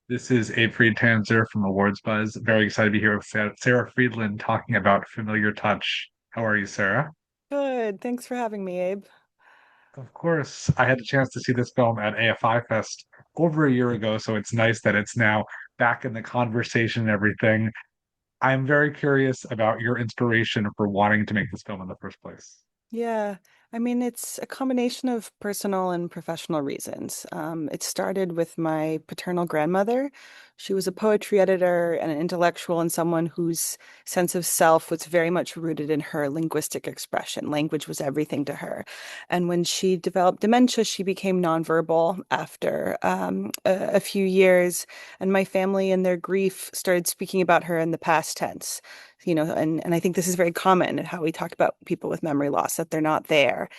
This is Abe Friedtanzer from Awards Buzz. Very excited to be here with Sarah Friedland talking about Familiar Touch. How are you, Sarah? Good. Thanks for having me, Abe. Of course, I had the chance to see this film at AFI Fest over a year ago, so it's nice that it's now back in the conversation and everything. I'm very curious about your inspiration for wanting to make this film in the first place. Yeah, I mean, it's a combination of personal and professional reasons. It started with my paternal grandmother. She was a poetry editor and an intellectual and someone whose sense of self was very much rooted in her linguistic expression. Language was everything to her. And when she developed dementia, she became nonverbal after a few years. And my family, in their grief, started speaking about her in the past tense. And I think this is very common in how we talk about people with memory loss, that they're not there.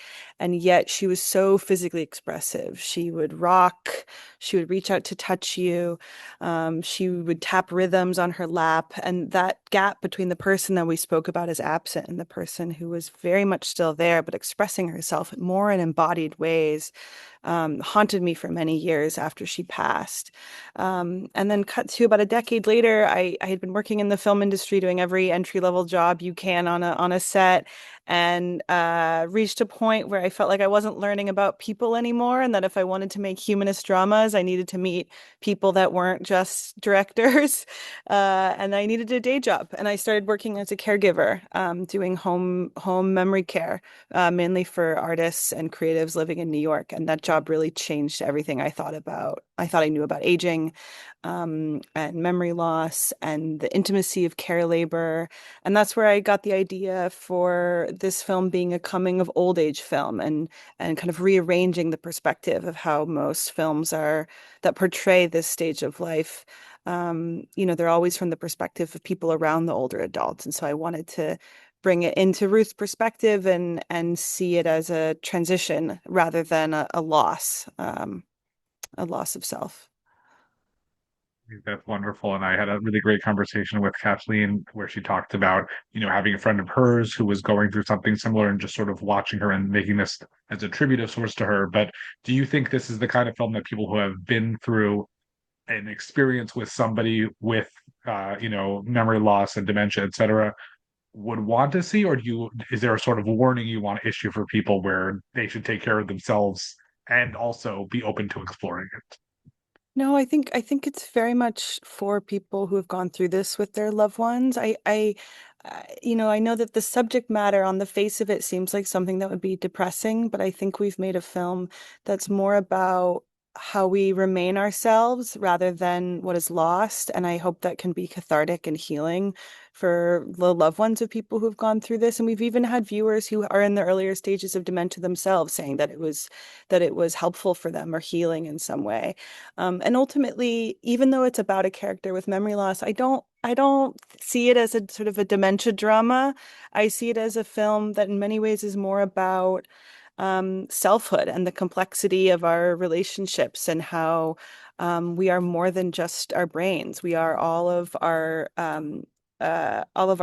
And yet she was so physically expressive. She would rock, she would reach out to touch you, she would tap rhythms on her lap. And that gap between the person that we spoke about as absent and the person who was very much still there, but expressing herself more in embodied ways, haunted me for many years after she passed. And then cut to about a decade later, I had been working in the film industry doing every entry level job you can on a set, and reached a point where I felt like I wasn't learning about people anymore, and that if I wanted to make humanist dramas, I needed to meet people that weren't just directors, and I needed a day job, and I started working as a caregiver, doing home memory care, mainly for artists and creatives living in New York. And that job really changed everything I thought about. I thought I knew about aging, and memory loss and the intimacy of care labor. And that's where I got the idea for this film being a coming of old age film, and kind of rearranging the perspective of how most films are that portray this stage of life. They're always from the perspective of people around the older adults. And so I wanted to bring it into Ruth's perspective and see it as a transition rather than a loss of self. That's wonderful. And I had a really great conversation with Kathleen where she talked about, having a friend of hers who was going through something similar and just sort of watching her and making this as a tribute of sorts to her. But do you think this is the kind of film that people who have been through an experience with somebody with, memory loss and dementia, et cetera, would want to see? Or is there a sort of warning you want to issue for people where they should take care of themselves and also be open to exploring it? No, I think it's very much for people who have gone through this with their loved ones. I know that the subject matter on the face of it seems like something that would be depressing, but I think we've made a film that's more about how we remain ourselves rather than what is lost. And I hope that can be cathartic and healing for the loved ones of people who've gone through this. And we've even had viewers who are in the earlier stages of dementia themselves saying that it was helpful for them or healing in some way. And ultimately, even though it's about a character with memory loss, I don't see it as a sort of a dementia drama. I see it as a film that in many ways is more about selfhood and the complexity of our relationships, and how we are more than just our brains. We are all of our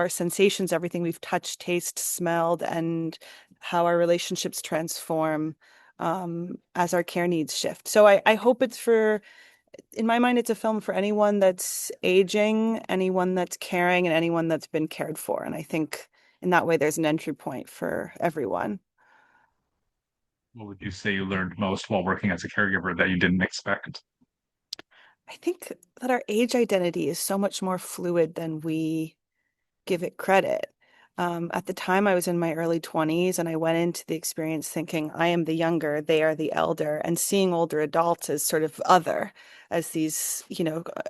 sensations, everything we've touched, tasted, smelled, and how our relationships transform as our care needs shift. So I hope in my mind, it's a film for anyone that's aging, anyone that's caring, and anyone that's been cared for. And I think in that way, there's an entry point for everyone. What would you say you learned most while working as a caregiver that you didn't expect? I think that our age identity is so much more fluid than we give it credit. At the time, I was in my early 20s, and I went into the experience thinking, I am the younger, they are the elder, and seeing older adults as sort of other, as these,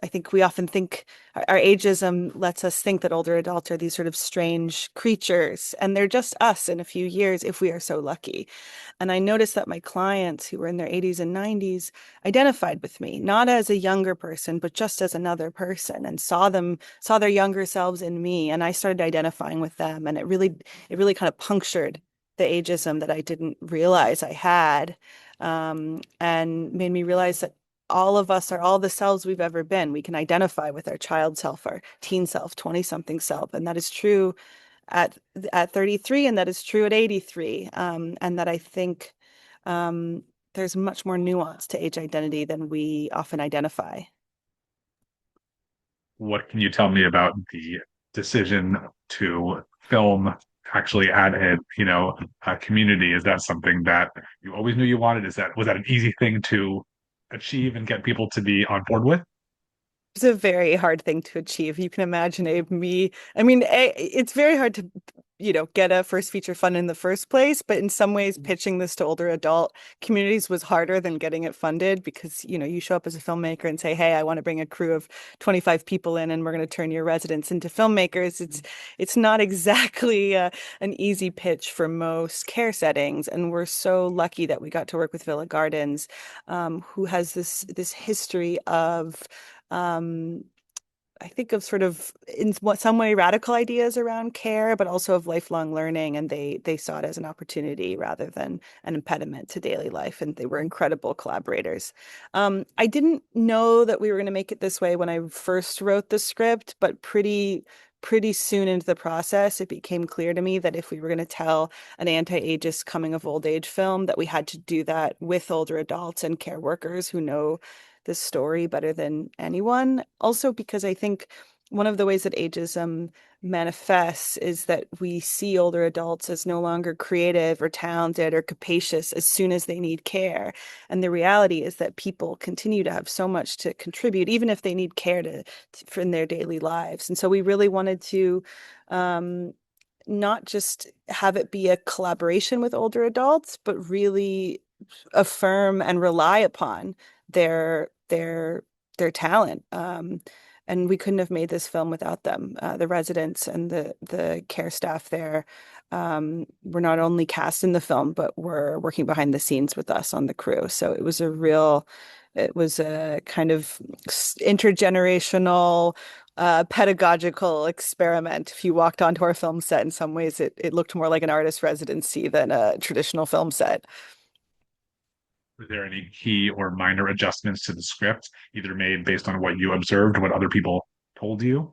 I think we often think our ageism lets us think that older adults are these sort of strange creatures, and they're just us in a few years if we are so lucky. And I noticed that my clients who were in their 80s and 90s identified with me, not as a younger person, but just as another person, and saw their younger selves in me. And I started identifying with them. And it really kind of punctured the ageism that I didn't realize I had, and made me realize that all of us are all the selves we've ever been. We can identify with our child self, our teen self, 20 something self. And that is true at at 33, and that is true at 83. And that I think um, there's much more nuance to age identity than we often identify. what can you tell me about the decision to film actually at a community? Is that something that you always knew you wanted? Was that an easy thing to achieve and get people to be on board with? It's a very hard thing to achieve. You can imagine Abe, me. I mean, it's very hard to, get a first feature fund in the first place, but in some ways, pitching this to older adult communities was harder than getting it funded because, you show up as a filmmaker and say, "Hey, I want to bring a crew of 25 people in and we're going to turn your residents into filmmakers." It's not exactly an easy pitch for most care settings, and we're so lucky that we got to work with Villa Gardens, who has this history of um, I think of sort of in what some way radical ideas around care, but also of lifelong learning, and they saw it as an opportunity rather than an impediment to daily life, and they were incredible collaborators. I didn't know that we were going to make it this way when I first wrote the script, but pretty soon into the process, it became clear to me that if we were going to tell an anti-ageist coming of old age film, that we had to do that with older adults and care workers who know this story better than anyone. Also, because I think one of the ways that ageism manifests is that we see older adults as no longer creative or talented or capacious as soon as they need care. And the reality is that people continue to have so much to contribute, even if they need care for in their daily lives. And so we really wanted to um, not just have it be a collaboration with older adults, but really affirm and rely upon their talent. And we couldn't have made this film without them. The residents and the care staff there were not only cast in the film, but were working behind the scenes with us on the crew. So it was a kind of intergenerational, pedagogical experiment. If you walked onto our film set, in some ways, it looked more like an artist residency than a traditional film set. Were there any key or minor adjustments to the script, either made based on what you observed or what other people told you?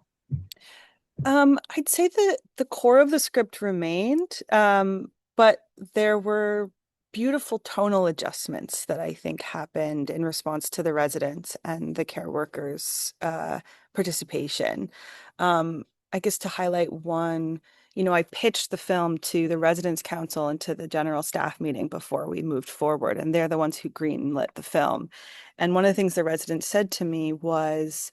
I'd say the core of the script remained, but there were beautiful tonal adjustments that I think happened in response to the residents and the care workers' participation. I guess to highlight one, I pitched the film to the Residents Council and to the general staff meeting before we moved forward, and they're the ones who greenlit the film. And one of the things the residents said to me was,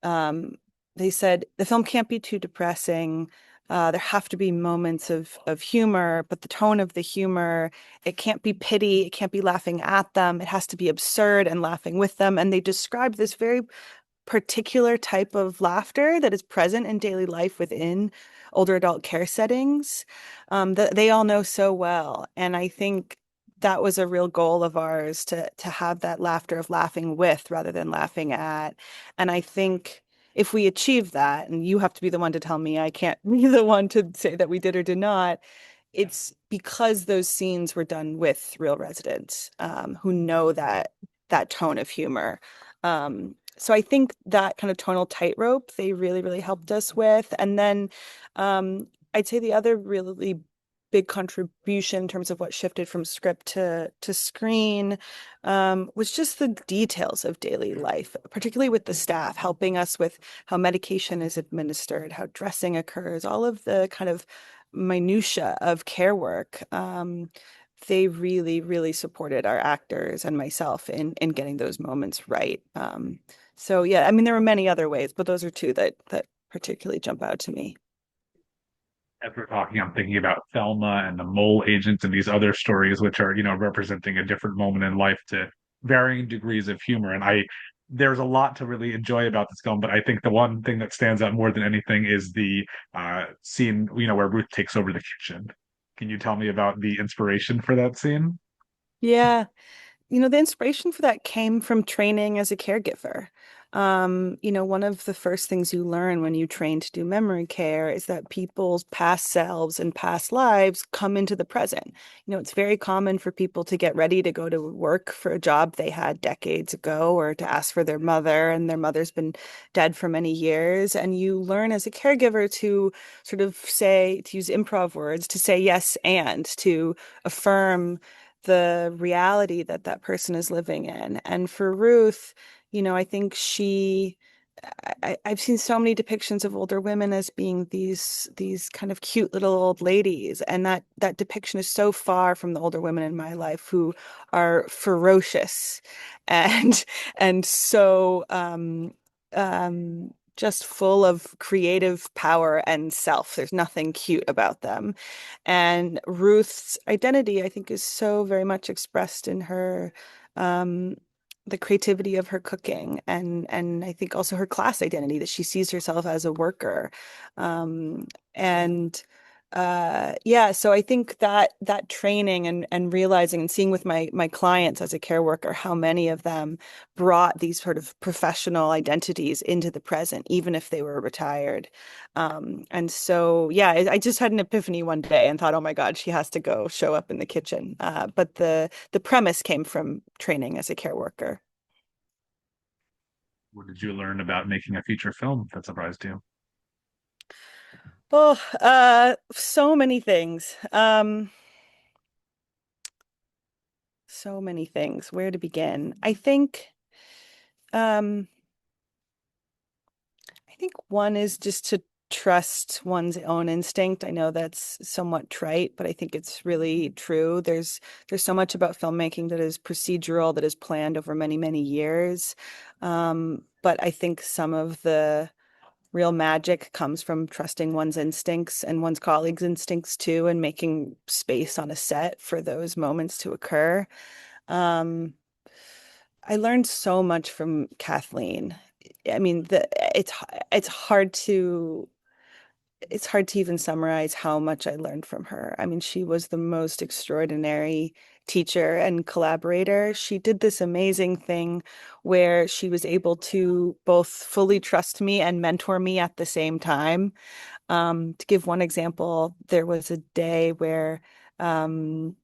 um, they said the film can't be too depressing. There have to be moments of humor, but the tone of the humor, it can't be pity, it can't be laughing at them. It has to be absurd and laughing with them. And they described this very particular type of laughter that is present in daily life within older adult care settings, that they all know so well. And I think that was a real goal of ours to have that laughter of laughing with rather than laughing at. And I think if we achieve that, and you have to be the one to tell me, I can't be the one to say that we did or did not, it's because those scenes were done with real residents who know that tone of humor. So I think that kind of tonal tightrope they really, really helped us with. And then I'd say the other really big contribution in terms of what shifted from script to screen was just the details of daily life, particularly with the staff, helping us with how medication is administered, how dressing occurs, all of the kind of minutia of care work. They really, really supported our actors and myself in getting those moments right. So yeah, I mean there were many other ways, but those are two that particularly jump out to me. As we're talking, I'm thinking about Thelma and the mole agent and these other stories, which are, representing a different moment in life to varying degrees of humor. And there's a lot to really enjoy about this film, but I think the one thing that stands out more than anything is the scene, where Ruth takes over the kitchen. Can you tell me about the inspiration for that scene? Yeah. The inspiration for that came from training as a caregiver. One of the first things you learn when you train to do memory care is that people's past selves and past lives come into the present. It's very common for people to get ready to go to work for a job they had decades ago or to ask for their mother, and their mother's been dead for many years. And you learn as a caregiver to sort of say, to use improv words, to say yes and to affirm the reality that that person is living in. And for Ruth, I think she I've seen so many depictions of older women as being these kind of cute little old ladies, and that depiction is so far from the older women in my life who are ferocious and and so just full of creative power and self. There's nothing cute about them. And Ruth's identity, I think, is so very much expressed in her um the creativity of her cooking and I think also her class identity that she sees herself as a worker. Um, and yeah, so I think that training and realizing and seeing with my clients as a care worker how many of them brought these sort of professional identities into the present, even if they were retired. And so yeah, I just had an epiphany one day and thought, oh my God, she has to go show up in the kitchen. But the premise came from training as a care worker. What did you learn about making a feature film that surprised you? Oh, so many things. So many things. Where to begin? Um, I think one is just to trust one's own instinct. I know that's somewhat trite, but I think it's really true. There's so much about filmmaking that is procedural, that is planned over many, many years. But I think some of the real magic comes from trusting one's instincts and one's colleagues' instincts too, and making space on a set for those moments to occur. Um, I learned so much from Kathleen. I mean, it's it's hard to it's hard to even summarize how much I learned from her. I mean, she was the most extraordinary teacher and collaborator. She did this amazing thing where she was able to both fully trust me and mentor me at the same time. To give one example, there was a day where um,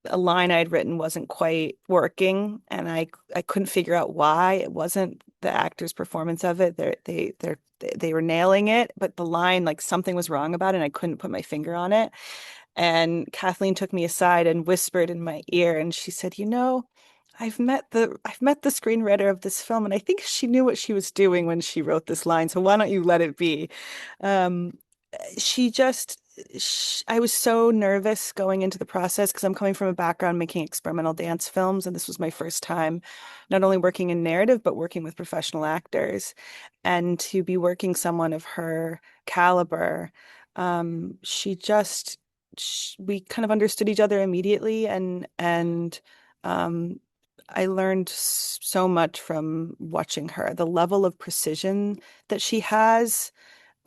a line I'd written wasn't quite working, and I couldn't figure out why. It wasn't the actor's performance of it. They were nailing it, but the line, like something was wrong about it, and I couldn't put my finger on it. And Kathleen took me aside and whispered in my ear, and she said, "You know, I've met the screenwriter of this film, and I think she knew what she was doing when she wrote this line. So why don't you let it be?" Um, she just I was so nervous going into the process because I'm coming from a background making experimental dance films, and this was my first time not only working in narrative but working with professional actors. And to be working someone of her caliber, she just we kind of understood each other immediately, and um, I learned so much from watching her. The level of precision that she has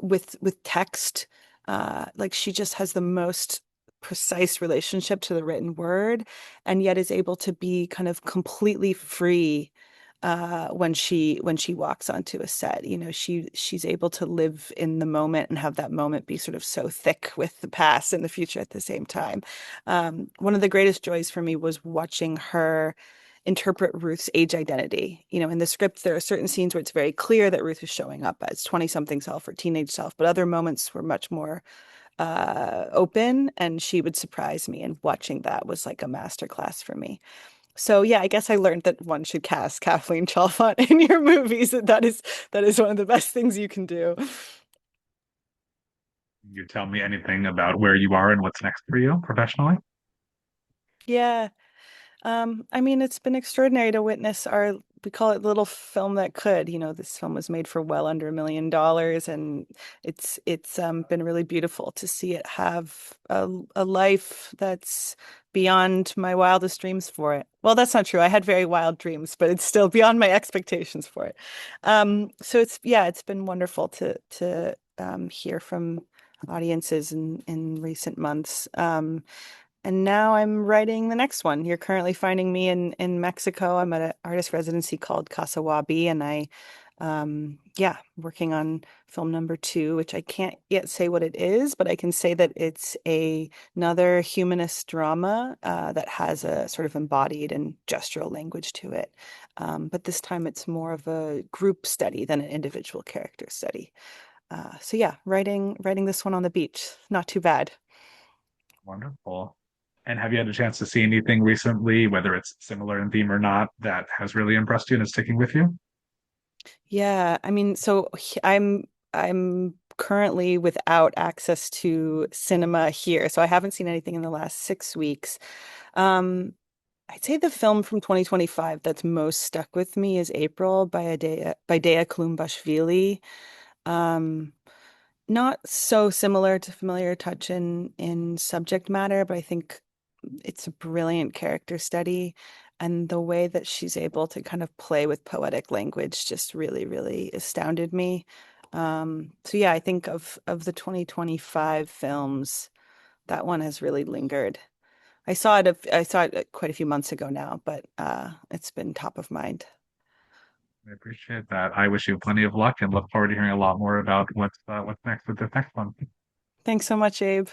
with text. Like she just has the most precise relationship to the written word, and yet is able to be kind of completely free when she walks onto a set. You know, she's able to live in the moment and have that moment be sort of so thick with the past and the future at the same time. One of the greatest joys for me was watching her interpret Ruth's age identity. You know, in the script, there are certain scenes where it's very clear that Ruth is showing up as 20 something self or teenage self, but other moments were much more open, and she would surprise me. And watching that was like a master class for me. So yeah, I guess I learned that one should cast Kathleen Chalfant in your movies. That is one of the best things you can do. Can you tell me anything about where you are and what's next for you professionally? Yeah. I mean, it's been extraordinary to witness we call it Little Film That Could. You know, this film was made for well under $1 million, and it's been really beautiful to see it have a life that's beyond my wildest dreams for it. Well, that's not true. I had very wild dreams, but it's still beyond my expectations for it. So yeah, it's been wonderful to hear from audiences in recent months. And now I'm writing the next one. You're currently finding me in Mexico. I'm at an artist residency called Casa Wabi, and yeah, working on film number two, which I can't yet say what it is, but I can say that it's another humanist drama that has a sort of embodied and gestural language to it. But this time it's more of a group study than an individual character study. So yeah, writing this one on the beach. Not too bad. Wonderful. And have you had a chance to see anything recently, whether it's similar in theme or not, that has really impressed you and is sticking with you? Yeah, I mean, I'm currently without access to cinema here, so I haven't seen anything in the last 6 weeks. Um, I'd say the film from 2025 that's most stuck with me is April by Dea Klumbashvili. Um, Not so similar to Familiar Touch in subject matter, but I think it's a brilliant character study. And the way that she's able to kind of play with poetic language just really, really astounded me. So yeah, I think of the 2025 films, that one has really lingered. I saw it quite a few months ago now, but it's been top of mind. I appreciate that. I wish you plenty of luck and look forward to hearing a lot more about what's next with the next one. Thanks so much, Abe.